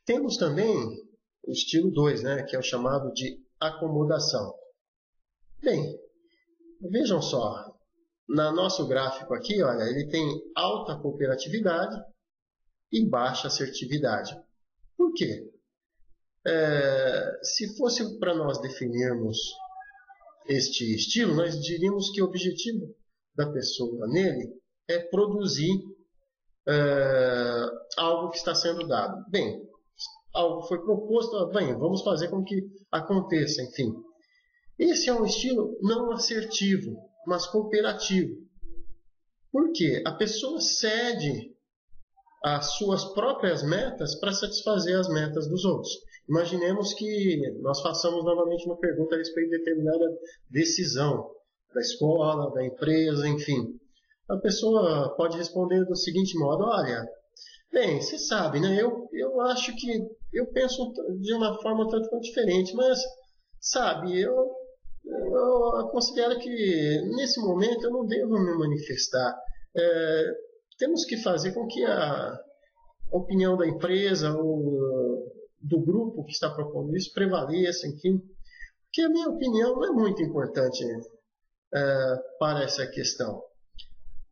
Temos também o estilo 2, né, que é o chamado de acomodação. Bem, vejam só, no nosso gráfico aqui, olha, ele tem alta cooperatividade e baixa assertividade. Por quê? Se fosse para nós definirmos este estilo, nós diríamos que o objetivo da pessoa nele é produzir algo que está sendo dado. Bem, algo foi proposto, bem, vamos fazer com que aconteça, enfim. Esse é um estilo não assertivo, mas cooperativo. Por quê? A pessoa cede as suas próprias metas para satisfazer as metas dos outros. Imaginemos que nós façamos novamente uma pergunta a respeito de determinada decisão da escola, da empresa, enfim. A pessoa pode responder do seguinte modo: olha, bem, você sabe, né? Eu acho que eu penso de uma forma tanto quanto diferente, mas, sabe, eu considero que nesse momento eu não devo me manifestar. Temos que fazer com que a opinião da empresa ou do grupo que está propondo isso prevaleça, enfim, porque a minha opinião não é muito importante para essa questão.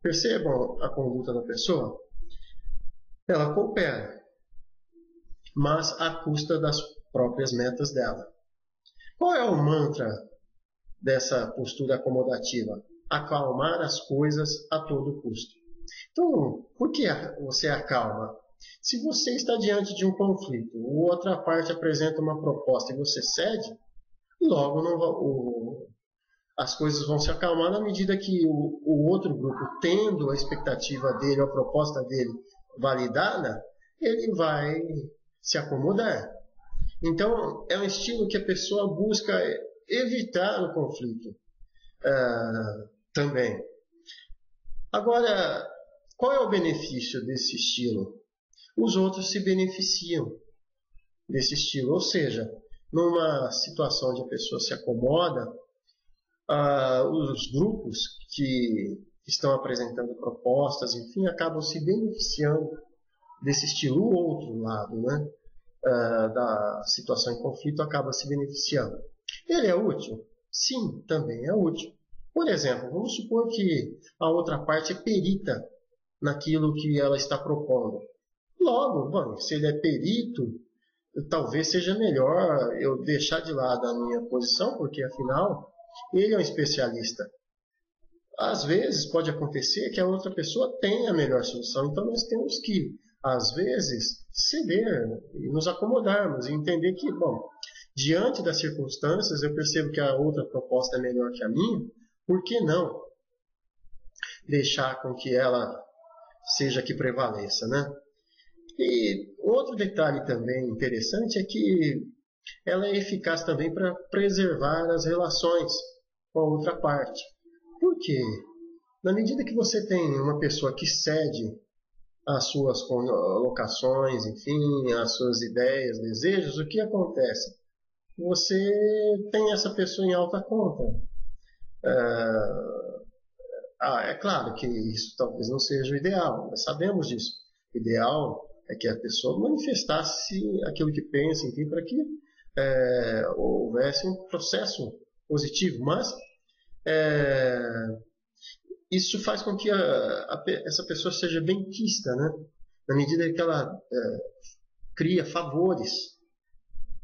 Percebam a conduta da pessoa? Ela coopera, mas à custa das próprias metas dela. Qual é o mantra dessa postura acomodativa? Acalmar as coisas a todo custo. Então, por que você acalma? Se você está diante de um conflito, ou outra parte apresenta uma proposta e você cede, logo as coisas vão se acalmar na medida que o outro grupo, tendo a expectativa dele, a proposta dele validada, ele vai se acomodar. Então, é um estilo que a pessoa busca evitar o conflito também. Agora, qual é o benefício desse estilo? Os outros se beneficiam desse estilo, ou seja, numa situação onde a pessoa se acomoda, os grupos que estão apresentando propostas, enfim, acabam se beneficiando desse estilo. O outro lado, né, da situação em conflito acaba se beneficiando. Ele é útil? Sim, também é útil. Por exemplo, vamos supor que a outra parte é perita naquilo que ela está propondo. Logo, bom, se ele é perito, talvez seja melhor eu deixar de lado a minha posição, porque afinal ele é um especialista. Às vezes pode acontecer que a outra pessoa tenha a melhor solução, então nós temos que, às vezes, ceder e nos acomodarmos e entender que, bom, diante das circunstâncias eu percebo que a outra proposta é melhor que a minha, por que não deixar com que ela seja que prevaleça, né? E outro detalhe também interessante é que ela é eficaz também para preservar as relações com a outra parte. Por quê? Na medida que você tem uma pessoa que cede as suas colocações, enfim, as suas ideias, desejos, o que acontece? Você tem essa pessoa em alta conta. É claro que isso talvez não seja o ideal, nós sabemos disso. O ideal é que a pessoa manifestasse aquilo que pensa, enfim, para que houvesse um processo positivo, mas isso faz com que essa pessoa seja benquista, né? Na medida que ela cria favores,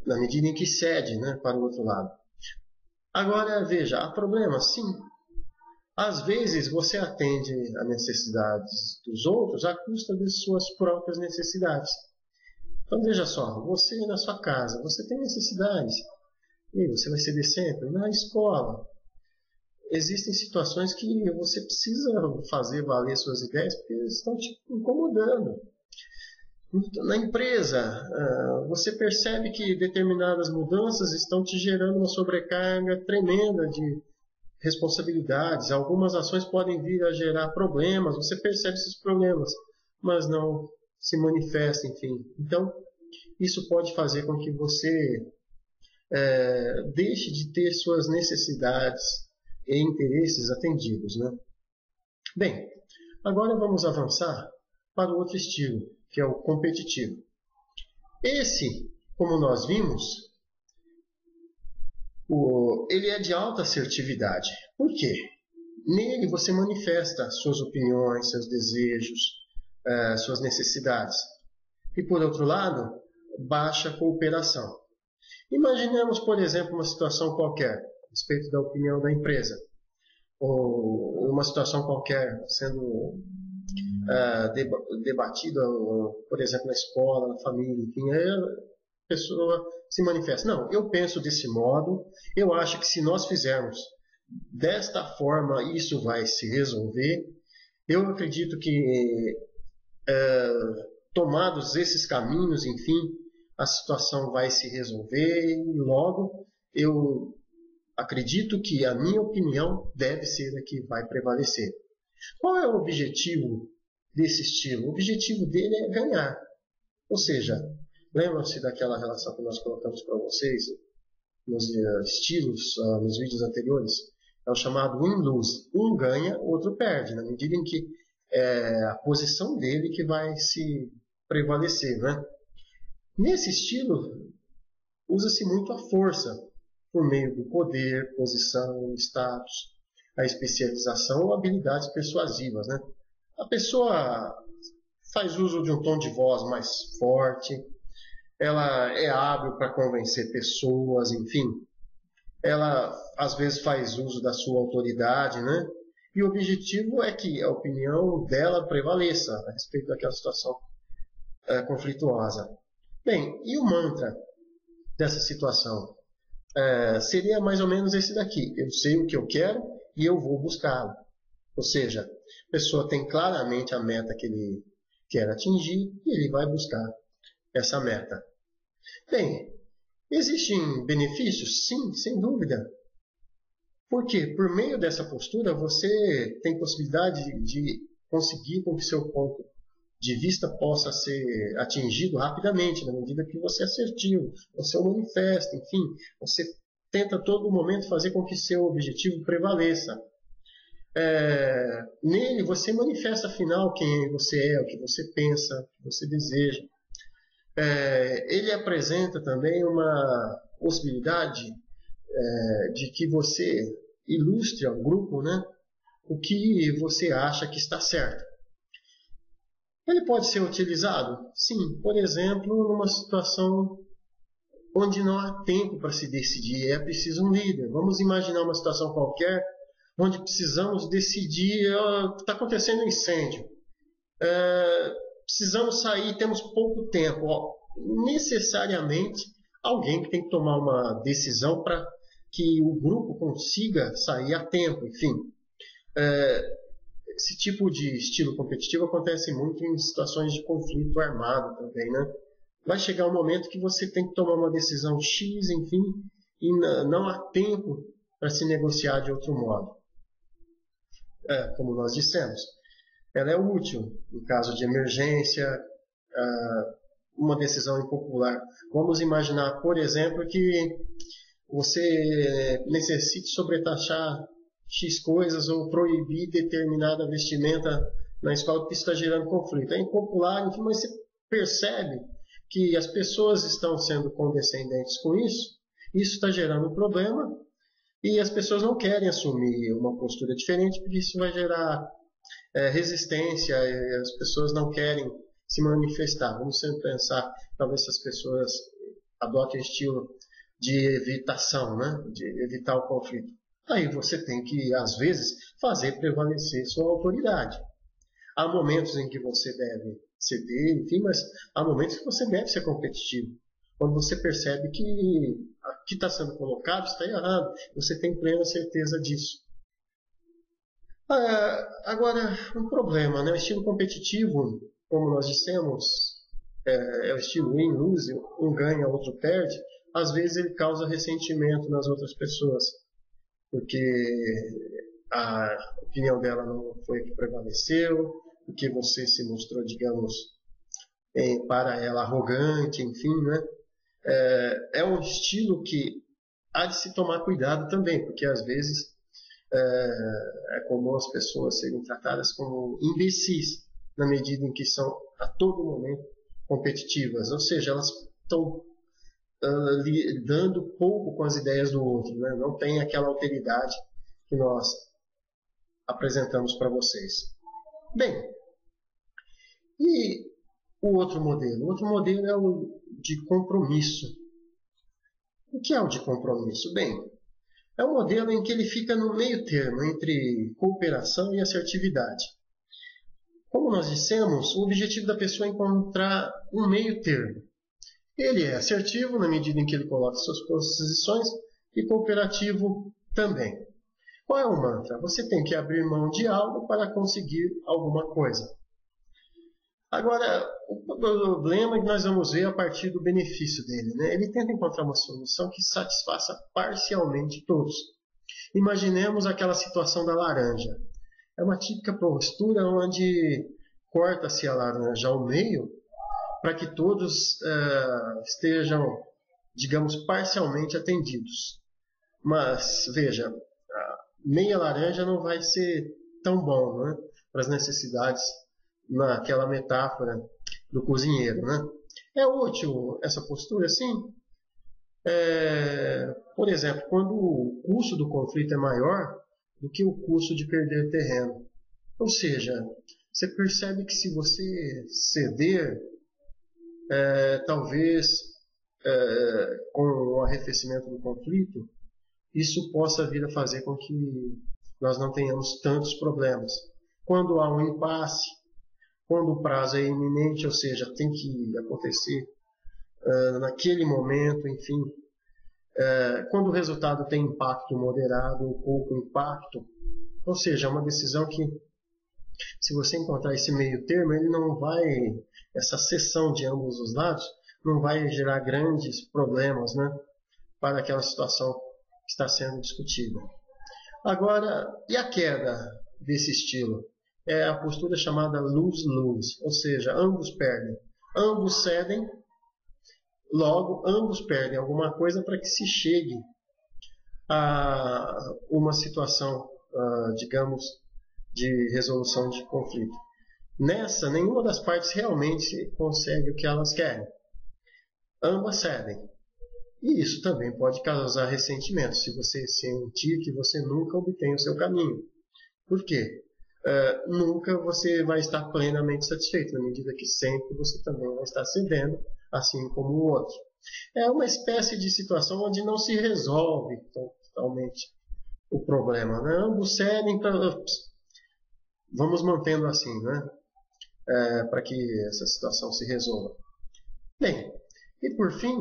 na medida em que cede, né, para o outro lado. Agora, veja, há problema, sim. Às vezes você atende a necessidades dos outros à custa de suas próprias necessidades. Então veja só, você na sua casa, você tem necessidades. E você vai ceder sempre? Na escola. Existem situações que você precisa fazer valer suas ideias porque eles estão te incomodando. Na empresa, você percebe que determinadas mudanças estão te gerando uma sobrecarga tremenda de responsabilidades. Algumas ações podem vir a gerar problemas, você percebe esses problemas, mas não se manifesta, enfim. Então, isso pode fazer com que você deixe de ter suas necessidades e interesses atendidos, né? Bem, agora vamos avançar para o outro estilo, que é o competitivo. Esse, como nós vimos, ele é de alta assertividade. Por quê? Nele você manifesta suas opiniões, seus desejos, suas necessidades. E por outro lado, baixa cooperação. Imaginemos, por exemplo, uma situação qualquer, a respeito da opinião da empresa, ou uma situação qualquer sendo debatida, por exemplo, na escola, na família, enfim, aí a pessoa se manifesta. Não, eu penso desse modo, eu acho que se nós fizermos desta forma, isso vai se resolver. Eu acredito que, tomados esses caminhos, enfim, a situação vai se resolver e logo eu acredito que a minha opinião deve ser a que vai prevalecer. Qual é o objetivo desse estilo? O objetivo dele é ganhar. Ou seja, lembram-se daquela relação que nós colocamos para vocês nos estilos, nos vídeos anteriores? É o chamado win-lose. Um ganha, o outro perde, na medida em que é a posição dele que vai se prevalecer, né? Nesse estilo, usa-se muito a força, por meio do poder, posição, status, a especialização ou habilidades persuasivas, né? A pessoa faz uso de um tom de voz mais forte, ela é hábil para convencer pessoas, enfim. Ela, às vezes, faz uso da sua autoridade, né? E o objetivo é que a opinião dela prevaleça a respeito daquela situação conflituosa. Bem, e o mantra dessa situação? Seria mais ou menos esse daqui. Eu sei o que eu quero e eu vou buscá-lo. Ou seja, a pessoa tem claramente a meta que ele quer atingir e ele vai buscar essa meta. Bem, existem benefícios? Sim, sem dúvida. Porque por meio dessa postura você tem possibilidade de conseguir com que seu ponto de vista possa ser atingido rapidamente, na medida que você é assertivo, você o manifesta, enfim, você tenta a todo momento fazer com que seu objetivo prevaleça. Nele você manifesta afinal quem você é, o que você pensa, o que você deseja. Ele apresenta também uma possibilidade de que você ilustre ao grupo, né, o que você acha que está certo. Ele pode ser utilizado? Sim, por exemplo, numa situação onde não há tempo para se decidir, é preciso um líder. Vamos imaginar uma situação qualquer onde precisamos decidir, está acontecendo um incêndio, precisamos sair, temos pouco tempo. Necessariamente, alguém que tem que tomar uma decisão para que o grupo consiga sair a tempo, enfim. Esse tipo de estilo competitivo acontece muito em situações de conflito armado também, né? Vai chegar um momento que você tem que tomar uma decisão X, enfim, e não há tempo para se negociar de outro modo. Como nós dissemos, ela é útil em caso de emergência, uma decisão impopular. Vamos imaginar, por exemplo, que você necessite sobretaxar X coisas ou proibir determinada vestimenta na escola porque isso está gerando conflito. É impopular, enfim, mas você percebe que as pessoas estão sendo condescendentes com isso está gerando um problema e as pessoas não querem assumir uma postura diferente porque isso vai gerar resistência e as pessoas não querem se manifestar. Vamos sempre pensar, talvez as pessoas adotem estilo de evitação, né? De evitar o conflito. Aí você tem que, às vezes, fazer prevalecer sua autoridade. Há momentos em que você deve ceder, enfim, mas há momentos que você deve ser competitivo. Quando você percebe que o que está sendo colocado está errado, você tem plena certeza disso. Agora, um problema, né? O estilo competitivo, como nós dissemos, é o estilo win-lose, um ganha, outro perde. Às vezes ele causa ressentimento nas outras pessoas, porque a opinião dela não foi a que prevaleceu, porque você se mostrou, digamos, para ela arrogante, enfim, né? É um estilo que há de se tomar cuidado também, porque às vezes é comum as pessoas serem tratadas como imbecis, na medida em que são a todo momento competitivas, ou seja, elas estão lidando pouco com as ideias do outro, né? Não tem aquela alteridade que nós apresentamos para vocês. Bem, e o outro modelo? O outro modelo é o de compromisso. O que é o de compromisso? Bem, é um modelo em que ele fica no meio termo entre cooperação e assertividade. Como nós dissemos, o objetivo da pessoa é encontrar um meio termo. Ele é assertivo na medida em que ele coloca suas posições e cooperativo também. Qual é o mantra? Você tem que abrir mão de algo para conseguir alguma coisa. Agora, o problema é que nós vamos ver a partir do benefício dele, né? Ele tenta encontrar uma solução que satisfaça parcialmente todos. Imaginemos aquela situação da laranja. É uma típica postura onde corta-se a laranja ao meio para que todos estejam, digamos, parcialmente atendidos. Mas, veja, meia laranja não vai ser tão bom, né, para as necessidades naquela metáfora do cozinheiro, né? É útil essa postura, sim? Por exemplo, quando o custo do conflito é maior do que o custo de perder terreno. Ou seja, você percebe que se você ceder, talvez com o arrefecimento do conflito, isso possa vir a fazer com que nós não tenhamos tantos problemas. Quando há um impasse, quando o prazo é iminente, ou seja, tem que acontecer naquele momento, enfim, quando o resultado tem impacto moderado ou pouco impacto, ou seja, é uma decisão que, se você encontrar esse meio termo, ele não vai, essa cessão de ambos os lados, não vai gerar grandes problemas, né, para aquela situação que está sendo discutida. Agora, e a queda desse estilo? É a postura chamada lose-lose, ou seja, ambos perdem. Ambos cedem, logo ambos perdem alguma coisa para que se chegue a uma situação, digamos, de resolução de conflito. Nessa, nenhuma das partes realmente consegue o que elas querem. Ambas cedem. E isso também pode causar ressentimento, se você sentir que você nunca obtém o seu caminho. Por quê? Nunca você vai estar plenamente satisfeito, na medida que sempre você também vai estar cedendo, assim como o outro. É uma espécie de situação onde não se resolve totalmente o problema, né? Ambos cedem, vamos mantendo assim, né? Para que essa situação se resolva. Bem, e por fim,